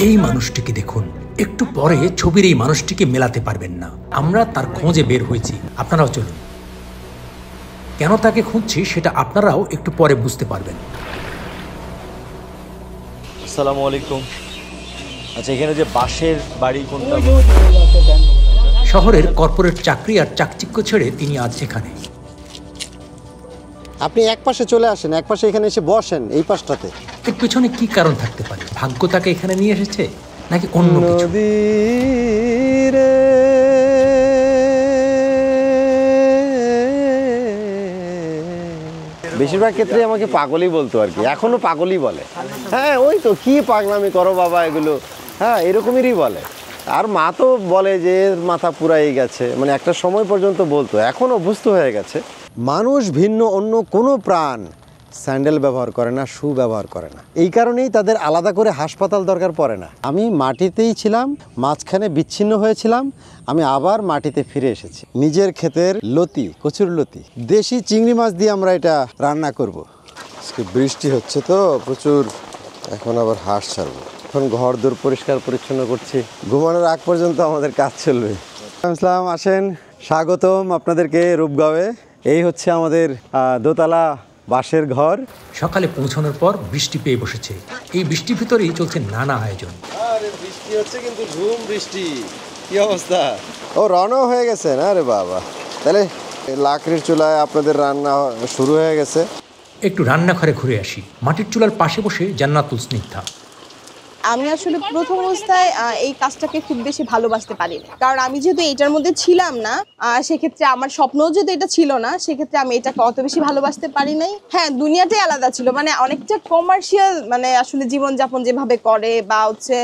এই মানুষটিকে দেখুন, একটু পরে ছবির এই মানুষটিকে মেলাতে পারবেন না। আমরা তার খোঁজে বের হয়েছি, আপনারাও চলুন। কেন তাকে খুঁজছি সেটা আপনারাও একটু পরে বুঝতে পারবেন। আসসালামু আলাইকুম। আচ্ছা, এখানে যে বাঁশের বাড়ি কোনটা? শহরের কর্পোরেট চাকরি আর চাকচিক্য ছেড়ে তিনি আজ এখানে। আপনি এক পাশে চলে আসেন, এক পাশে এখানে এসে বসেন, এই পাশটাতে। এর পেছনে কি কারণ থাকতে পারে? ভাগ্য তাকে এখানে নিয়ে এসেছে নাকি অন্য কিছু? বেশিরভাগ ক্ষেত্রে আমাকে পাগলই বলতো আর কি, এখনো পাগলই বলে। হ্যাঁ, ওই তো কি পাগলামি করো বাবা এগুলো, হ্যাঁ এরকমেরই বলে। আর মা তো বলে যে মাথা পুরাই গেছে, মানে একটা সময় পর্যন্ত বলতো, এখন অভ্যস্ত হয়ে গেছে। মানুষ ভিন্ন অন্য কোনো প্রাণ স্যান্ডেল ব্যবহার করে না, শু ব্যবহার করে না। এই কারণেই তাদের আলাদা করে হাসপাতাল দরকার পড়ে না। আমি মাটিতেই ছিলাম, মাঝখানে বিচ্ছিন্ন হয়েছিলাম, আমি আবার মাটিতে ফিরে এসেছি। নিজের ক্ষেতের লতি, কচুর লতি, দেশি চিংড়ি মাছ দিয়ে আমরা এটা রান্না করব। আজকে বৃষ্টি হচ্ছে তো প্রচুর, এখন আবার হাঁস ছাড়বো। এখন ঘর দূর পরিষ্কার পরিচ্ছন্ন করছি, ঘুমানোর আগ পর্যন্ত আমাদের কাজ চলবে। আসসালাম, আসেন, স্বাগতম আপনাদেরকে রূপগাঁওয়ে। এই হচ্ছে আমাদের দোতলা বাঁশের ঘর। সকালে পৌঁছানোর পর বৃষ্টি পেয়ে বসেছে। এই বৃষ্টির ভিতরেই চলছে নানা আয়োজন। আরে বৃষ্টি হচ্ছে কিন্তু ঝুম বৃষ্টি। কি অবস্থা? ও রওনা হয়ে গেছেন? আরে বাবা, তাহলে লাকড়ির চুলায় আপনাদের রান্না শুরু হয়ে গেছে। একটু রান্নাঘরে ঘুরে আসি। মাটির চুলার পাশে বসে জান্নাতুল স্নিগ্ধা। আমি আসলে প্রথম অবস্থায় এই কাজটাকে খুব বেশি ভালোবাসতে পারিনি, কারণ আমি যেহেতু এইটার মধ্যে ছিলাম না, সেক্ষেত্রে আমার স্বপ্নও যেহেতু এটা ছিল না, সেক্ষেত্রে আমি এটাকে অত বেশি ভালোবাসতে পারি নাই। হ্যাঁ, দুনিয়াটাই আলাদা ছিল, মানে অনেকটা কমার্শিয়াল, মানে আসলে জীবনযাপন যেভাবে করে বা হচ্ছে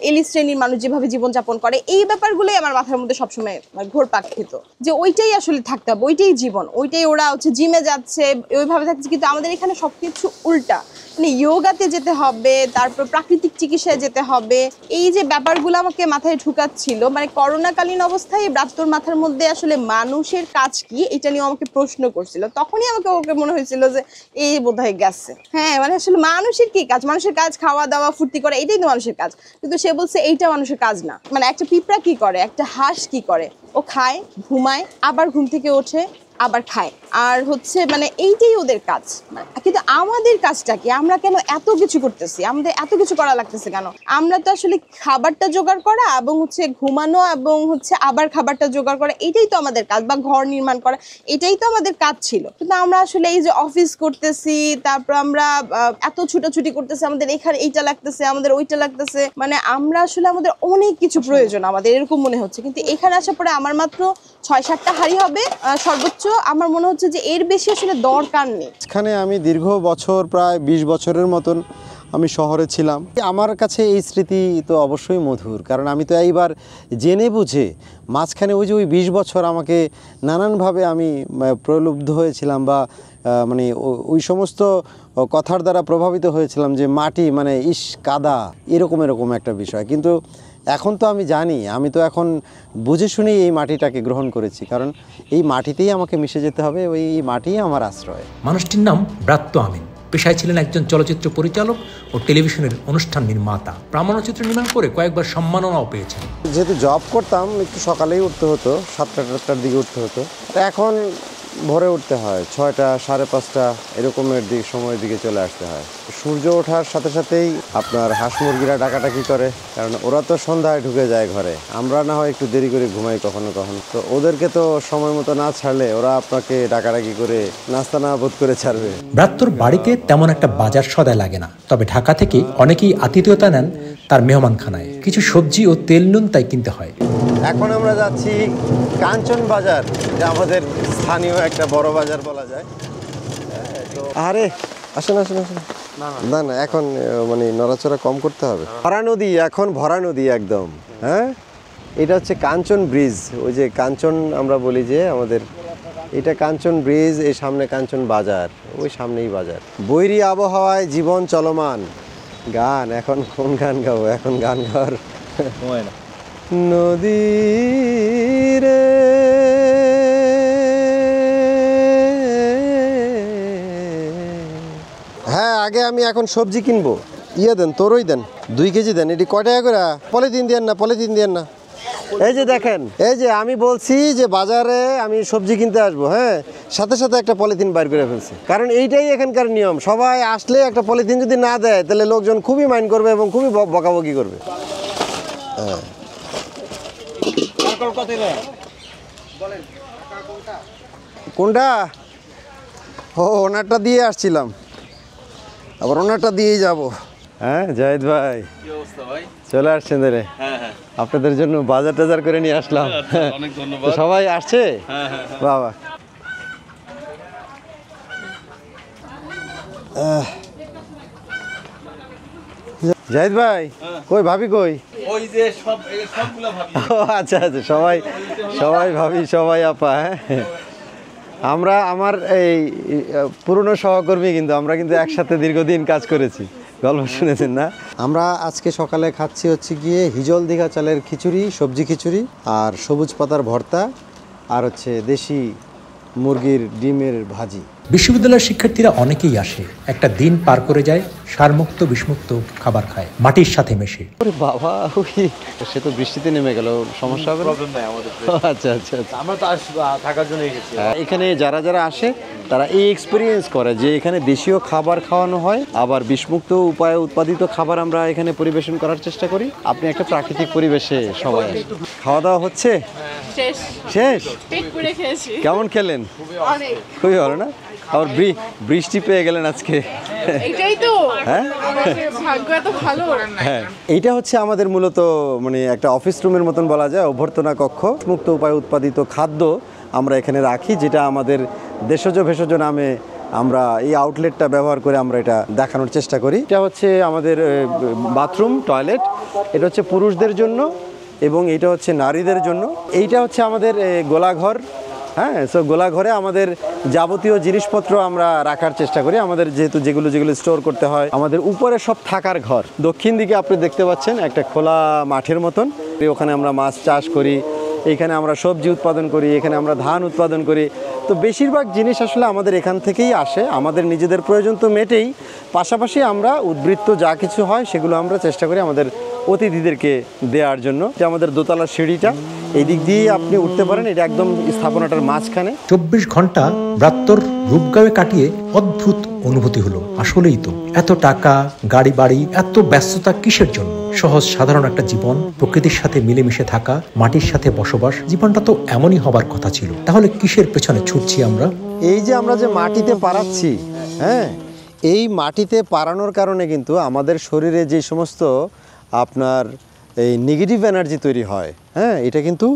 এলি শ্রেণীর মানুষ যেভাবে জীবনযাপন করে, এই ব্যাপারগুলোই আমার মাথার মধ্যে সবসময় ঘোরপাক খেত, যে ওইটাই আসলে থাকতে হবে, ওইটাই জীবন, ওইটাই ওরা হচ্ছে জিমে যাচ্ছে, ওইভাবে থাকছে। কিন্তু আমাদের এখানে সবকিছু উল্টা, মানে যোগাতে যেতে হবে, তারপর প্রাকৃতিক চিকিৎসায় যেতে হবে। এই যে ব্যাপারগুলো আমাকে মাথায় ঢুকাচ্ছিল, মানে করোনাকালীন অবস্থায় ব্রাত্যর মাথার মধ্যে আসলে মানুষের কাজ কি এটা নিয়ে আমাকে প্রশ্ন করছিল। তখনই আমাকে ওকে মনে হয়েছিল যে এই বোধহয় গেছে। হ্যাঁ, মানে আসলে মানুষের কি কাজ? মানুষের কাজ খাওয়া দাওয়া ফুর্তি করা, এটাই তো মানুষের কাজ। কিন্তু সে বলছে এইটা মানুষের কাজ না। মানে একটা পিঁপড়া কি করে, একটা হাঁস কি করে? ও খায়, ঘুমায়, আবার ঘুম থেকে ওঠে, আবার খায়, আর হচ্ছে মানে এইটাই ওদের কাজ। কিন্তু আমাদের কাজটা কি? আমরা কেন এত কিছু করতেছি? আমাদের এত কিছু করা লাগতেছে কেন? আমরা তো আসলে খাবারটা জোগাড় করা এবং হচ্ছে ঘুমানো এবং হচ্ছে আবার খাবারটা জোগাড় করা, এটাই তো আমাদের কাজ, বা ঘর নির্মাণ করা, এটাই তো আমাদের কাজ ছিল। কিন্তু আমরা আসলে এই যে অফিস করতেছি, তারপর আমরা এত ছুটাছুটি করতেছি, আমাদের এখানে এইটা লাগতেছে, আমাদের ওইটা লাগতেছে, মানে আমরা আসলে আমাদের অনেক কিছু প্রয়োজন আমাদের এরকম মনে হচ্ছে। কিন্তু এখানে আসার পরে আমার মাত্র 6-7টা হাঁড়ি হবে সর্বোচ্চ। আমার মনে হচ্ছে যে এর বেশি আসলে দরকার নেই। এখানে আমি দীর্ঘ বছর, প্রায় 20 বছরের মতন আমি শহরে ছিলাম। আমার কাছে এই স্মৃতি তো অবশ্যই মধুর, কারণ আমি তো এইবার জেনে বুঝে মাঝখানে ওই যে ওই 20 বছর আমাকে নানানভাবে আমি প্রলুব্ধ হয়েছিলাম, বা মানে ওই সমস্ত কথার দ্বারা প্রভাবিত হয়েছিলাম যে মাটি মানে ইস কাদা, এরকম একটা বিষয়। কিন্তু এখন তো আমি জানি, আমি তো এখন বুঝে শুনেই এই মাটিটাকে গ্রহণ করেছি, কারণ এই মাটিতেই আমাকে মিশে যেতে হবে, ওই মাটিই আমার আশ্রয়। মানুষটির নাম ব্রাত্য আমিন। পেশায় ছিলেন একজন চলচ্চিত্র পরিচালক ও টেলিভিশনের অনুষ্ঠান নির্মাতা। প্রামাণ্যচিত্র নির্মাণ করে কয়েকবার সম্মাননাও পেয়েছেন। যেহেতু জব করতাম, একটু সকালেই উঠতে হতো, 7টা-8টার দিকে উঠতে হতো। এখন ভোরে উঠতে হয়, 6টা, 5:30 এরকমের সময়ের দিকে চলে আসতে হয়। সূর্য ওঠার সাথে সাথেই আপনার হাঁস মুরগিরা ডাকাডাকি করে, কারণ ওরা তো সন্ধ্যায় ঢুকে যায় ঘরে। আমরা না হয় একটু দেরি করে ঘুমাই কখনো কখনো, তো ওদেরকে তো সময় মতো না ছাড়লে ওরা আপনাকে ডাকাডাকি করে নাস্তা না বোধ করে ছাড়বে। ব্রাত্যর বাড়িতে তেমন একটা বাজার সদাই লাগে না, তবে ঢাকা থেকে অনেকেই আতিথেয়তা নেন তার মেহমানখানায়। কিছু সবজি ও তেল নুন তাই কিনতে হয়। এখন আমরা যাচ্ছি কাঞ্চন বাজার, যা আমাদের স্থানীয় একটা বড় বাজার বলা যায়। আরে আসেন আসেন আসেন। না না, এখন মানে নড়াচড়া কম করতে হবে। ভরা নদী, এখন ভরা নদী একদম। হ্যাঁ, এটা হচ্ছে কাঞ্চন ব্রিজ। ওই যে কাঞ্চন আমরা বলি যে আমাদের, এটা কাঞ্চন ব্রিজ, এই সামনে কাঞ্চন বাজার, ওই সামনেই বাজার। বৈরী আবহাওয়ায় জীবন চলমান। গান, এখন কোন গান গাবো? এখন গান গাওয়ার নদী রে হ্যাঁ, আগে আমি এখন সবজি কিনবো, ইয়ে দেন, তোরই দেন, 2 কেজি দেন। এটি কয় টাকা করে? পলিথিন দেন না, পলিথিন দেন না। এই যে দেখেন, এই যে আমি বলছি যে বাজারে আমি সবজি কিনতে আসবো, হ্যাঁ, সাথে সাথে একটা পলিথিন বাইর করে ফেলছি, কারণ এইটাই এখানকার নিয়ম। সবাই আসলে একটা পলিথিন যদি না দেয় তাহলে লোকজন খুবই মাইন্ড করবে এবং খুবই বকাবকি করবে। হ্যাঁ, কোনটা? ও, ওনারটা দিয়ে আসছিলাম, আবার ওনারটা দিয়েই যাব। হ্যাঁ জাহিদ ভাই, চলে আসছেন রে? আপনাদের জন্য বাজার টাজার করে নিয়ে আসলাম। অনেক তো ধন্যবাদ। সবাই আসছে? বাবা, জাহিদ ভাই কই, ভাবি কই? ওই যে সবগুলা ভাবি। ও আচ্ছা আচ্ছা, সবাই সবাই ভাবি, সবাই আপা। হ্যাঁ, আমার এই পুরনো সহকর্মী, কিন্তু আমরা কিন্তু একসাথে দীর্ঘদিন কাজ করেছি, গল্প শুনেছেন না? আমরা আজকে সকালে খাচ্ছি হচ্ছে গিয়ে হিজল দীঘা চালের খিচুড়ি, সবজি খিচুড়ি, আর সবুজ পাতার ভর্তা, আর হচ্ছে দেশি মুরগির ডিমের ভাজি। বিশ্ববিদ্যালয়ের শিক্ষার্থীরা অনেকেই আসে, একটা দিন পার করে যায় সারমুক্ত বিষমুক্ত খাবার খায়, মাটির সাথে মেশে। ওরে বাবা, সে তো বৃষ্টিতে নেমে গেল, সমস্যা হবে না? প্রবলেম নাই আমাদের। আচ্ছা আচ্ছা আচ্ছা। আমরা তো থাকার জন্য এসেছি। এখানে যারা যারা আসে তারা এই এক্সপিরিয়েন্স করে যে এখানে দেশীয় খাবার খাওয়ানো হয়, আবার বিষমুক্ত উপায়ে উৎপাদিত খাবার আমরা এখানে পরিবেশন করার চেষ্টা করি। আপনি একটা প্রাকৃতিক পরিবেশে সবাই আসে। খাওয়া দাওয়া হচ্ছে? শেষ শেষ? পেট পুড়ে খেয়েছি কেমন খেলেন? অনেক। খুবই ভালো না? আবার বৃষ্টি পেয়ে গেলেন আজকে। এটাই তো হ্যাঁ আমাদের ভাগ্য এত ভালো। হ্যাঁ, এইটা হচ্ছে আমাদের মূলত মানে একটা অফিস রুমের মতন বলা যায়, অভ্যর্থনা কক্ষ। মুক্ত উপায়ে উৎপাদিত খাদ্য আমরা এখানে রাখি, যেটা আমাদের দেশজ ভেষজ নামে আমরা এই আউটলেটটা ব্যবহার করে আমরা এটা দেখানোর চেষ্টা করি। এটা হচ্ছে আমাদের বাথরুম, টয়লেট। এটা হচ্ছে পুরুষদের জন্য এবং এটা হচ্ছে নারীদের জন্য। এইটা হচ্ছে আমাদের গোলাঘর। হ্যাঁ, সো গোলাঘরে আমাদের যাবতীয় জিনিসপত্র আমরা রাখার চেষ্টা করি, আমাদের যেহেতু যেগুলো স্টোর করতে হয়। আমাদের উপরে সব থাকার ঘর। দক্ষিণ দিকে আপনি দেখতে পাচ্ছেন একটা খোলা মাঠের মতন, ওখানে আমরা মাছ চাষ করি, এইখানে আমরা সবজি উৎপাদন করি, এখানে আমরা ধান উৎপাদন করি। তো বেশিরভাগ জিনিস আসলে আমাদের এখান থেকেই আসে, আমাদের নিজেদের প্রয়োজন তো মেটেই, পাশাপাশি আমরা উদ্বৃত্ত যা কিছু হয় সেগুলো আমরা চেষ্টা করি আমাদের অতিথিদেরকে দেওয়ার জন্য। যে আমাদের দোতলা সিঁড়িটা, এই দিক দিয়ে আপনি উঠতে পারেন, এটা একদম স্থাপনাটার মাঝখানে। 24 ঘন্টা ব্রাত্যর রূপগাঁওয়ে কাটিয়ে অদ্ভুত অনুভূতি হলো। আসলেই তো এত টাকা, গাড়ি বাড়ি, এত ব্যস্ততা কিসের জন্য? সহজ সাধারণ একটা জীবন, প্রকৃতির সাথে মিলেমিশে থাকা, মাটির সাথে বসবাস, জীবনটা তো এমনই হবার কথা ছিল। তাহলে কিসের পেছনে ছুটছি আমরা? এই যে আমরা যে মাটিতে পাড়াচ্ছি, হ্যাঁ, এই মাটিতে পাড়ানোর কারণে কিন্তু আমাদের শরীরে যে সমস্ত আপনার এই নেগেটিভ এনার্জি তৈরি হয়, হ্যাঁ, এটা কিন্তু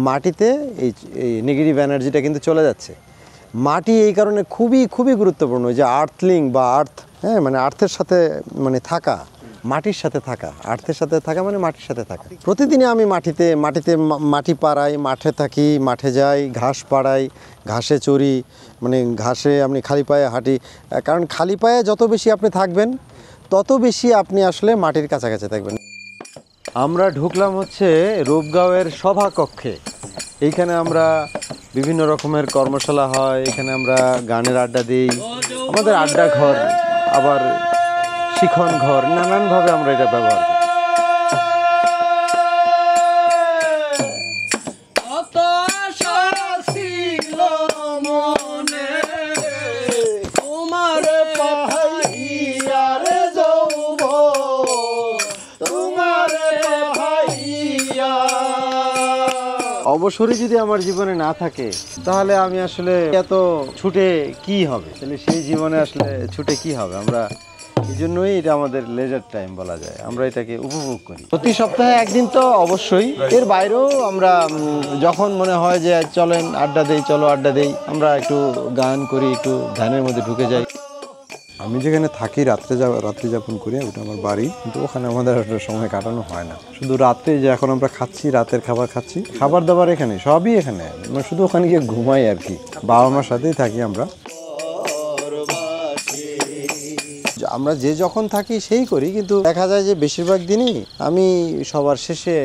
মাটিতে এই নেগেটিভ এনার্জিটা কিন্তু চলে যাচ্ছে। মাটি এই কারণে খুবই খুবই গুরুত্বপূর্ণ। যে আর্থলিং বা আর্থ, হ্যাঁ, মানে আর্থের সাথে মানে থাকা, মাটির সাথে থাকা, আর্থের সাথে থাকা মানে মাটির সাথে থাকা। প্রতিদিনই আমি মাটি পাড়াই, মাঠে থাকি, মাঠে যাই, ঘাস পাড়াই, ঘাসে চড়ি, মানে ঘাসে আপনি খালি পায়ে হাঁটি। কারণ খালি পায়ে যত বেশি আপনি থাকবেন তত বেশি আপনি আসলে মাটির কাছাকাছি থাকবেন। আমরা ঢুকলাম হচ্ছে রূপগাঁওয়ের সভাকক্ষে। এইখানে আমরা বিভিন্ন রকমের কর্মশালা হয়, এখানে আমরা গানের আড্ডা দিই, আমাদের আড্ডা ঘর, আবার শিখন ঘর, নানানভাবে আমরা এটা ব্যবহার করি। অবসরই যদি আমার জীবনে না থাকে তাহলে আমি আসলে এত ছুটে কি হবে, তাহলে সেই জীবনে আসলে ছুটে কি হবে? আমরা এই জন্যই এটা আমাদের লেজার টাইম বলা যায়, আমরা এটাকে উপভোগ করি। প্রতি সপ্তাহে একদিন তো অবশ্যই, এর বাইরেও আমরা যখন মনে হয় যে চলেন আড্ডা দেই, চলো আড্ডা দেই, আমরা একটু গান করি, একটু ধ্যানের মধ্যে ঢুকে যাই। আমি যেখানে থাকি রাত্রি যাপন করি, ওটা আমার বাড়ি, কিন্তু ওখানে আমাদের সময় কাটানো হয় না। শুধু রাত্রে যে এখন আমরা খাচ্ছি, রাতের খাবার খাচ্ছি, খাবার দাবার এখানে, সবই এখানে, মানে শুধু ওখানে গিয়ে ঘুমাই আর কি। বাবা মার সাথেই থাকি আমরা। আমরা যে যখন থাকি সেই করি, কিন্তু দেখা যায় যে বেশিরভাগ দিনই আমি সবার শেষে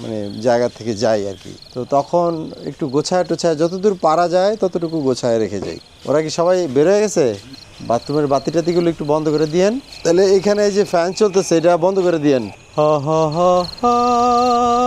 মানে জায়গা থেকে যাই আর কি। তো তখন একটু গোছায় টোছায় যতদূর পারা যায় ততটুকু গোছায় রেখে যাই। ওরা কি সবাই বের হয়ে গেছে? বাথরুমের বাতি টাতিগুলো একটু বন্ধ করে দিয়েন। তাহলে এখানে এই যে ফ্যান চলতেছে এটা বন্ধ করে দিয়েন। হা হা হা হা